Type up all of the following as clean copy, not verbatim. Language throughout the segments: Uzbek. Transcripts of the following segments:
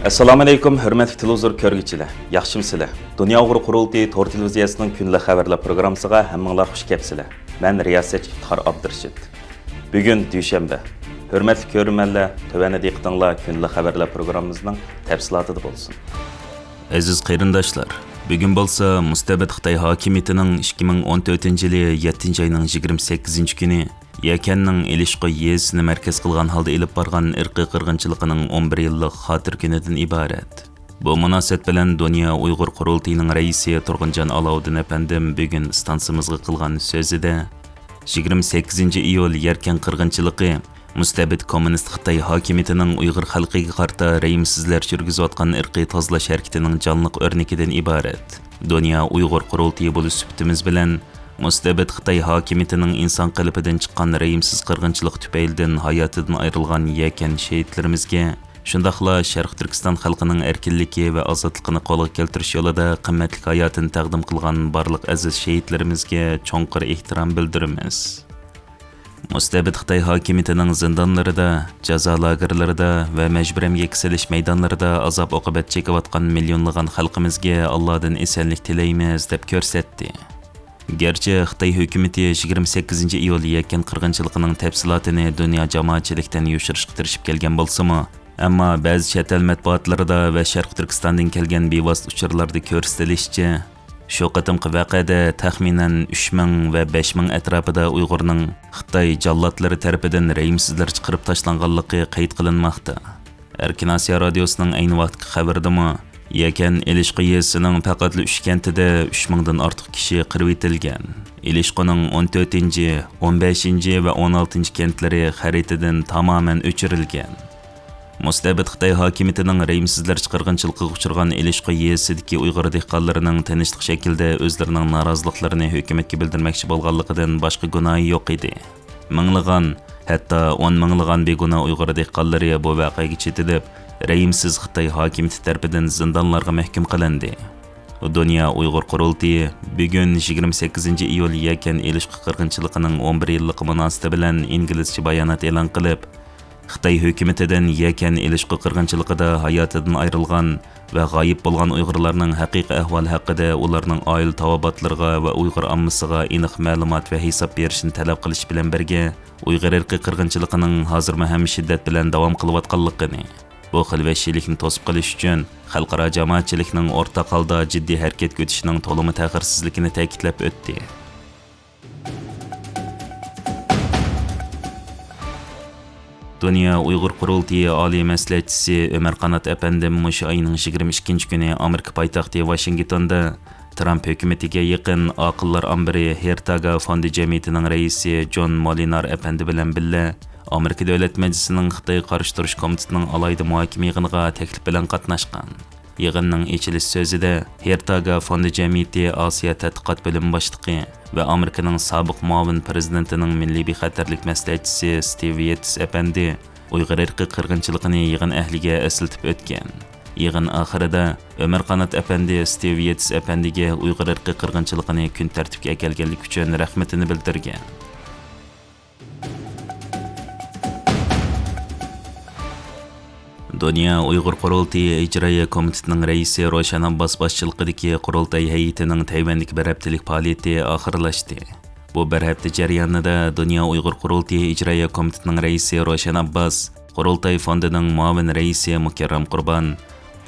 Assalomu alaykum, hurmatli televizor ko'rguvchilar. Yaxshimsizlar? Dunyo Uyg'ur qurultiyi Tor televiziyasining kunlik xabarlar programmasiga hammanglar xush kelibsizlar. Men riyosatchi Iftixor Abdurashid. Bugun dushanba. Hurmatli ko'rmanlar, tövəndə diqqətinizlər kunlik xabarlar programmamızning tafsilotida bo'lsin. Aziz qarindoshlar, bugun bo'lsa mustabid Xitoy hokimiyatining 2014-yili 7-oyning 28-kuni Yakanning Ilishqi yezini markaz qilgan holda elib borgan irqiy qirg'inchiligining 11 yillik xotir kunidan iborat. Bu munosabat bilan Dunyo Uyg'ur qurultiyining raisi Turg'unjon Alovuddin apandim bugun stansimizga qilgan so'zida 28-iyul Yarkan qirg'inchiligi mustabid kommunist Xitoy hokimiyatining Uyg'ur xalqiga qarta rayimsizlar yurgizayotgan irqiy tozalash harakatining jonliq o'rnikidan iborat. Dunyo Uyg'ur qurultiyi bo'lish sifatimiz bilan mustabid Xitoy hokimiyatining inson qalbidan chiqqan rayimsiz qirg'inchilik tufaylidan hayotidan ayrilgan yakan shahidlarimizga, shundaqla Sharq Turkiston xalqining erkinligi va ozodligini qo'lga keltirish yo'lida qimmatli hayotini taqdim qilgan barliq aziz shahidlarimizga cho'nqir ehtirom bildiramiz. Mustabid Xitoy hokimiyatining zindonlarida, jazo lagerlarida va majburiy yeksilish maydonlarida azob oqibat chekayotgan millionlagan xalqimizga Allohdan esenlik tilaymiz deb ko'rsatdi. Gerçi Xitoy hukumatı 28-iyul Yakan qirg'inchiligining tafsilotini dunyo jamoatchilikdan yushirishga tirishib kelgan bo'lsa-mu, ammo ba'zi chet el matbuotlarida va Sharq Turkistondan kelgan bevosita uchurlarda ko'rsatilishicha, shu qatimqi voqeada taxminan 3000 va 5000 atrofida Uyg'urning Xitoy jallodlari tarafidan rayimsizlar chiqarib tashlanganligi qayd qilinmoqda. Erkin Osiyo radiosining ayni vaqtdagi xabaridami Yakan Ilishqi yezisining faqat 3 kentida 3000 dan ortiq kishi qirib etilgan. Ilishqining 14, 15 va 16 kentlari xaritadan tamoman o'chirilgan. Mustabid Xitoy hokimiyatining rayimsizlar chiqarg'inchiligiga uchragan Ilishqi yezisidagi Uyg'ur dehqonlarining tinchlik shaklda o'zlarining noroziliklarini hukumatga bildirmoqchi bo'lganligidan boshqa gunohi yo'q edi. Minglagan, hatto 10 minglagan begunoh Uyg'ur dehqonlari bu voqeaga chetilib, rayimsiz Xitoy hokimiyati tarafidan zindonlarga mahkum qilindi. Dunyo Uyg'ur qurultiyi bugun 28-iyul Yakan Ilishqi qirg'inchiligining 11 yillik munosabati bilan inglizcha bayonot e'lon qilib, Xitoy hukumatidan Yakan Ilishqi qirg'inchiligida hayotidan ayrilgan va g'oyib bo'lgan Uyg'urlarning haqiqiy ahvoli haqida ularning oila tavobatlariga va Uyg'ur ommasiga aniq ma'lumot va hisob berishni talab qilish bilan birga, Uyg'ur irqiy qirg'inchiligining hozirma ham shiddat bilan davom qilayotganligini, bu xil vahshiylikni to'sib qilish uchun xalqaro jamoatchilikning o'rtaq holda jiddiy harakat ko'rsatishning to'limi ta'xirsizligini ta'kidlab o'tdi. Dunyo Uyg'ur qurultiyi oliy maslahatchisi Ömer Qanat apandim mush oyning 22-kuni Amerika poytaxti Washingtonda Trump hukumatiga yaqin aqllar ambiri Hertaga fondi jamiyatining raisi John Molinar apandi bilan birga Amerika Davlat Majlisining Xitoy qarshi turish komitetining alayda muhokama yig'iniga taklif bilan qatnashgan. Yig'inning ochilish so'zida Hertaga fondi jamiyati Osiyo tadqiqot bo'limi boshlig'i va Amerikaning sobiq muavin prezidentining milliy bexatarlik maslahatchisi Steve Yates apandi Uyg'ur irqiy qirg'inchiligini yig'in ahliga eslatib o'tgan. Yig'in oxirida Ömer Qanat apandi Steve Yates apandiga Uyg'ur irqiy qirg'inchiligini kun tartibga kelganlik uchun rahmatini bildirgan. Dunyo Uyg'ur qurultiyi ijroiya komitetining raisi Roshan Abbas boshchiligidagi qurultay hay'atining Tayvandagi bir haftalik faoliyati oxirlashdi. Bu bir hafta jarayonida Dunyo Uyg'ur qurultiyi ijroiya komitetining raisi Roshan Abbas, qurultay fondining muavin raisi Mukarram Qurbon,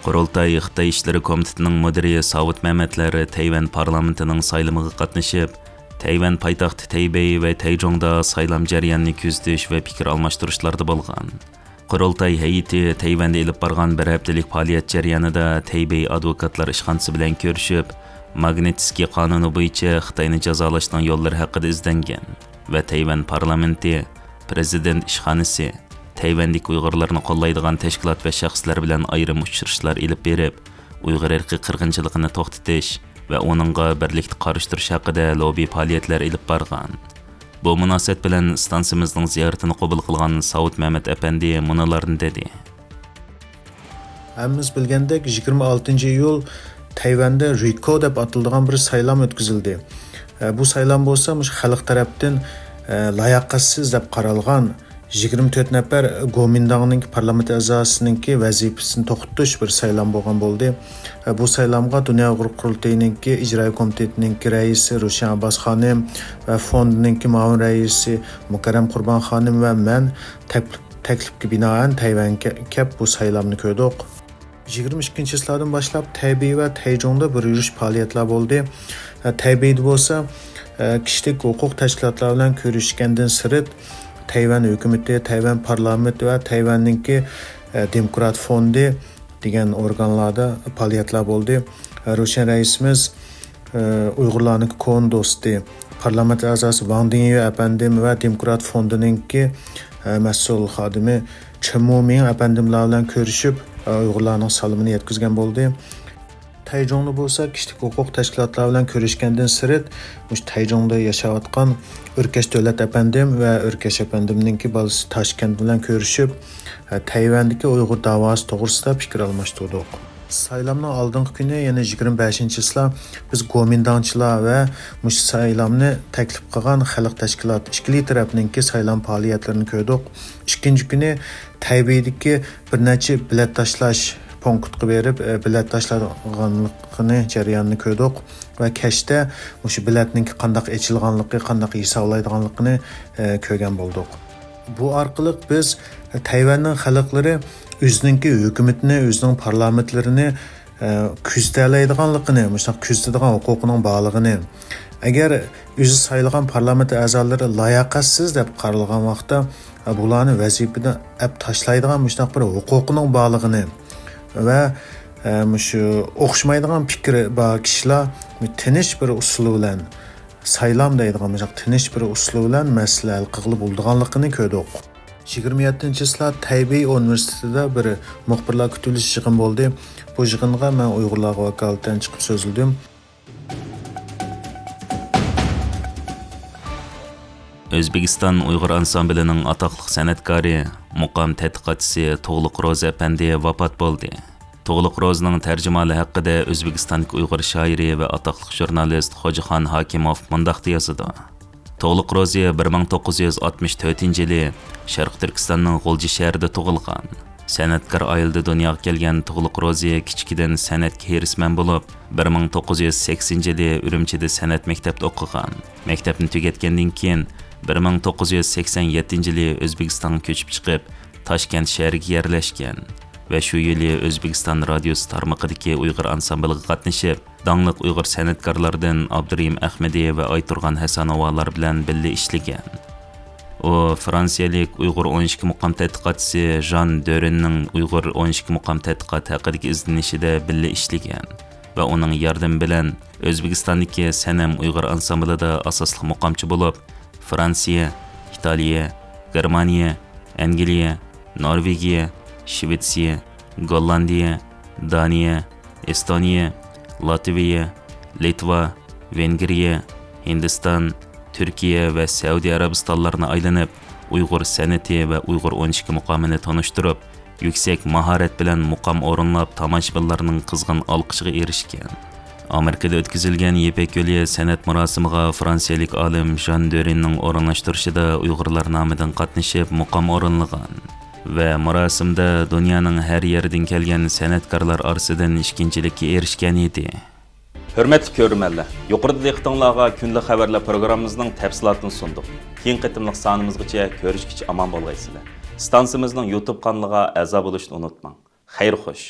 qurultay Xitoy ishlari komitetining mudiri Savut Mamatlar Tayvan parlamentining saylamiga qatnashib, Tayvan poytaxti Taybey va Tayjongda saylam jarayonini kuzatish va fikr almashtirishlarda bo'lgan. Qurultay hay'ati Tayvanda elib borgan bir haftalik faoliyat jarayonida Taybey advokatlar ishxonasi bilan ko'rishib, Magnitskiy qonuni bo'yicha Xitoyni jazolashning yo'llari haqida izlangan va Tayvan parlamenti, prezident ishxonasi, Tayvandagi Uyg'urlarni qo'llaydigan tashkilot va shaxslar bilan ayrim uchrashuvlar elib berib, Uyg'ur irqiy qirg'inchiligini to'xtatish va uningga birlikda qarshi turish haqida lobby faoliyatlar elib borgan. Bu munosabat bilan stansimizning ziyoratini qabul qilgan Savut Mehmet apandi munolarni dedi. Hammamiz bilgandek 26-iyul Tayvanda Riko deb atiladigan bir saylam o'tkazildi. Bu saylam bo'lsa, xalq tarafdan layoqatsiz deb qaralgan 24 nafar Gomindangning parlament a'zosininki vazifasini to'xtatish bir saylam bo'lgan bo'ldi. Bu saylamga Dunyo Uyg'ur qurultayininki ijroiy komitetininki raisi Rushan Abbas xonim va fondininki muavin raisi Mukarram Qurbon xonim va men taklifga binoan Tayvanga kelib bu saylamni ko'rdik. 22-yillardan boshlab Taybey va Tayjongda bir yurish faoliyatlar bo'ldi. Taybeyda bo'lsa kishilik huquq tashkilotlari bilan ko'rishgandan sirt Tayvan hukumati, Tayvan parlamenti va Tayvanninki Demokrat fondi degan organlarda faoliyatlar bo'ldi. Rushan raisimiz Uyg'urlarning ko'n do'sti, parlament a'zosi Wang Dingyu apandim va Demokrat fondininki mas'ul xodimi Chen Muming apandimlar bilan ko'rishib Uyg'urlarning salimini yetkazgan bo'ldi. Tayjongda bo'lsa kishilik huquq tashkilotlari bilan ko'rishgandan sirt Tayjongda yashayotgan Urkash davlat apandim va Urkash apandimninki bolasi Toshkent bilan ko'rishib Tayvandagi Uyg'ur da'vosi to'g'risida fikr almashtirdik. Saylamning oldingi kuni, ya'ni 25-yillar biz Gomindangchilar va mush saylamni taklif qilgan xalq tashkiloti ikkili tarafninki saylam faoliyatlarini ko'rdik. Ikkinchi kuni Taybeydagi bir necha bilet tashlash punktga berib bilet tashlaganligini jarayonini ko'rdik va kashda o'sha biletning qanday ochilganligi, qanday hisoblaydiganligini ko'rgan bo'ldik. Bu orqali biz Tayvanning xalqlari o'zininki hukumatini, o'zining parlamentlarini kuzatalaydiganligini, mushaq kuzatadigan huquqining borligini, agar o'zi saylagan parlament a'zolari layoqatsiz deb qaralgan vaqtda bularni vazifadan tashlaydigan mushaq bir huquqining borligini va shu o'xshamaydigan fikri bor kishilar tinish bir usul bilan saylam deydigan tinish bir usul bilan masala hal qilib bo'lganligini ko'rdik. 27-yillar Taybey universitetida bir muxbirlar kutilish yig'in bo'ldi. Bu yig'inga men Uyg'urlarga vakolatdan chiqib so'zildim. O'zbekiston Uyg'ur ansamblining atoqli san'atkori, muqam tadqiqotchisi Tug'liq Ro'za apandi vafot bo'ldi. Tug'liq Ro'zaning tarjimali haqida O'zbekistonlik Uyg'ur shoiri va atoqli jurnalist Xo'jaxon Hakimov mundaq yozadi. Tug'liq Ro'za 1964-yili Sharq Turkistonning G'ulji shahrida tug'ilgan. San'atkor oilada dunyoga kelgan Tug'liq Ro'za kichkidan san'atga herisman bo'lib, 1980-yili Urumchida san'at maktabida o'qigan. Maktabni tugatgandan keyin 1987-yili O'zbekistonga ko'chib chiqib, Toshkent shahriga yerlashgan va shu yili O'zbekiston radiosi tarmog'idagi Uyg'ur ansambliga qatnashib, danglik Uyg'ur san'atkorlardan Abdurahim Ahmadi va Ayturg'on Hasanovalar bilan birga ishlagan. U Fransiyalik Uyg'ur 12 muqam tadqiqotchisi Jean Dörenning Uyg'ur 12 muqam tadqiqot haqidagi izlanishida birga ishlagan va uning yordami bilan O'zbekistondagi Sanam Uyg'ur ansamblida asosli muqamchi bo'lib, Fransiya, Italiya, Germaniya, Angliya, Norvegiya, Shvetsiya, Gollandiya, Daniya, Estoniya, Latviya, Litva, Vengriya, Hindiston, Turkiya va Saudiya Arabistonlarini aylanib, Uyg'ur san'ati va Uyg'ur 12 muqomini tanishtirib, yuksak mahorat bilan muqom o'rinlab tomoshabinlarning qizg'in olqishiga erishgan. Amerikada o'tkazilgan Yepak yo'li san'at marosimiga fransiyalik olim Jean Dörenning o'rinlashtirishida Uyg'urlar nomidan qatnashib muqom o'rinlagan va marosimda dunyoning har yeridan kelgan san'atkorlar orasidan ikkinchilikka erishgan edi. Hurmatli ko'ruvchilar, yuqorida diqqatingizga kunlik xabarlar programmamizning tafsilotini sundik. Keyin qitimliq sonimizgacha ko'rishguncha omon bo'lgaysizlar. Stansiyamizning YouTube kanaliga a'zo bo'lishni unutmang. Xayr xo'sh.